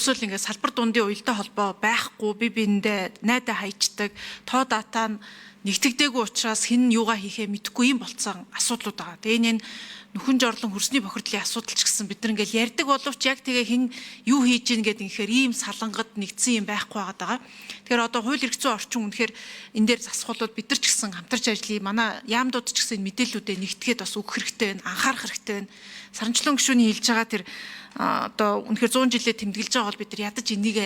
Эсвэл ингээд салбар дундын уялдаа холбоо байхгүй, би биендээ найдаа хайчдаг, тоо дата нь нэгтгэдэггүй учраас хэн юугаа хийхээ мэдэхгүй юм болцсон асуудлууд байгаа. Тэгээ энэ нөхөн жорлон хөрсний бохирдлын асуудал ч гэсэн бид нар ингээд ярьдаг боловч яг тэгээ хэн юу хийж ийн гэдэг инхээр ийм салангад нэгдсэн юм байхгүй байгаа. Тэгэхээр одоо хууль эрх зүйн орчин үнэхээр энэ дээр засахлууд бид нар ч гэсэн хамтарч ажиллая. Манай яамдууд ч гэсэн мэдээллүүдээ нэгтгэхэд бас өгөх хэрэгтэй байна, анхаарах хэрэгтэй байна. Саранчлон гишүүний хэлж байгаа тэр одоо үнэхээр 100 жилээ тэмдэглэж байгаа бол бид нар ядаж энийг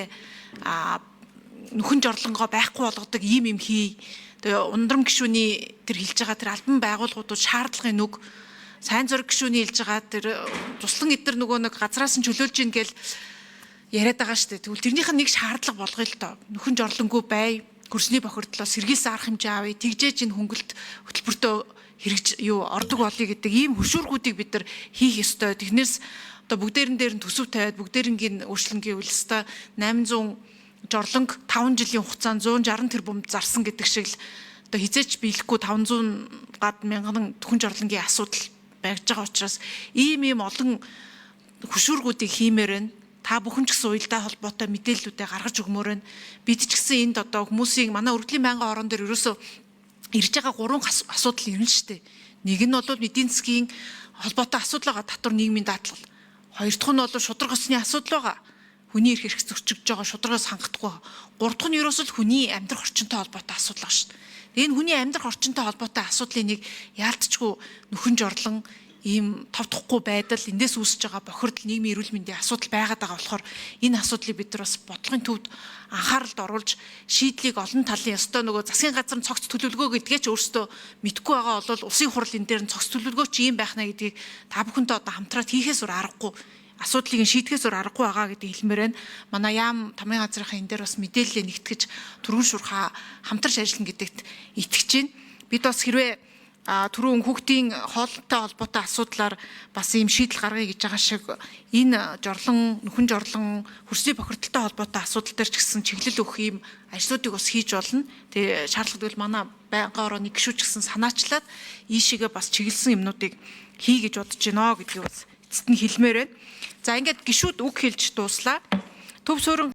нөхөн жорлонгоо байхгүй болгодог ийм юм хий. Тэгээ ундрам гишүүний тэр хэлж байгаа тэр албан байгууллагуудад шаардлагын нүг, сайн зураг гишүүний хэлж байгаа тэр туслан эдгээр нөгөө нэг газраас нь чөлөөлж ийн гэл яриад байгаа шүү дээ. Тэгвэл тэрнийх нь нэг шаардлага болгоё л доо. Нөхөн жорлонгүй бай, хөрсний бохирдлоо сэргийлсэн арга хэмжээ авъя. Тэгжээж энэ хөнгөлт хөтөлбөртөө хэрэгж ордог болъё гэдэг ийм хөшүүргүүдийг бид нар хийх ёстой. Тэрнээс одоо бүгдээрэн дээр нь төсөв тавиад бүгдээрэнгийн өөрчлөнгийн үйлстэй 800 жорлонг 5 жилийн хугацаанд 160 тэрбум зарсан гэдэг шиг л одоо хизээч биелэхгүй 500 гад мянган нөхөн жорлонгийн асуудал байж байгаа учраас ийм олон хөшүүргүүдийг хиймээр байна. Та бүхэн ч гэсэн уялдаа холбоотой мэдээллүүдээ гаргаж өгмөр байна. Бид ч гэсэн энд одоо хүмүүсийн манай өргөдлийн байнгын орон дээр ерөөсөө ирж байгаа 3 асуудал ирнэ шүү дээ. Нэг нь бол эдийн засгийн холбоотой асуудал байгаа, татвар нийгмийн даатгал. Хоёр дахь нь бол шудраг осны асуудал байгаа. Хүний эрх зөрчигдөж байгаа, шудрагаас хангахгүй. Гурав дахь нь ерөөсөө хүний амьдрах орчинтой холбоотой асуудал байгаа шүү дээ. Энэ хүний амьдрах орчинтой холбоотой асуудлыг нэг яалтчгүй нөхөн жорлон ийм товдохгүй байдал, эндээс үүсэж байгаа бохирдол, нийгмийн эрүүл мэндийн асуудал байгаад байгаа болохоор энэ асуудлыг бид нар бас бодлогын төвд анхааралд оруулж шийдлийг олон талын ёстой нөгөө засгийн газар нь цогц төлөвлөгөө гэдгээ ч өөрсдөө мэдгүй байгаа бол улсын хурал энэ дээр нь цогц төлөвлөгөө чи юм байх нэ гэдгийг та бүхэнтэй одоо хамтраад хийхээс өөр аргагүй, асуудлыг шийдэхээс өөр аргагүй байгаа гэдгийг хэлмээр байна. Манай яам тамгын газрынхаа энэ дээр бас мэдээлэл нэгтгэж түргэн шуурхаа хамтарч ажиллана гэдэгт итгэж байна. Бид бас хэрвээ түрүүн хүүхдийн хоолтой холбоотой асуудлаар бас ийм шийдэл гаргая гэж байгаа шиг энэ нөхөн жорлон хөрсний бохирдолтой холбоотой асуудал дээр ч гэсэн чиглэл өгөх ийм ажлуудыг бас хийж болно. Тэгээ шаардлагатай манай байнгын орооны гишүүч гэсэн санаачлаад ийшээгээ бас чиглэсэн юмнуудыг хий гэж бодож байна гэдгийг бас эцэст нь хэлмээр байна. За ингээд гишүүд үг хэлж дууслаа. Төв суурин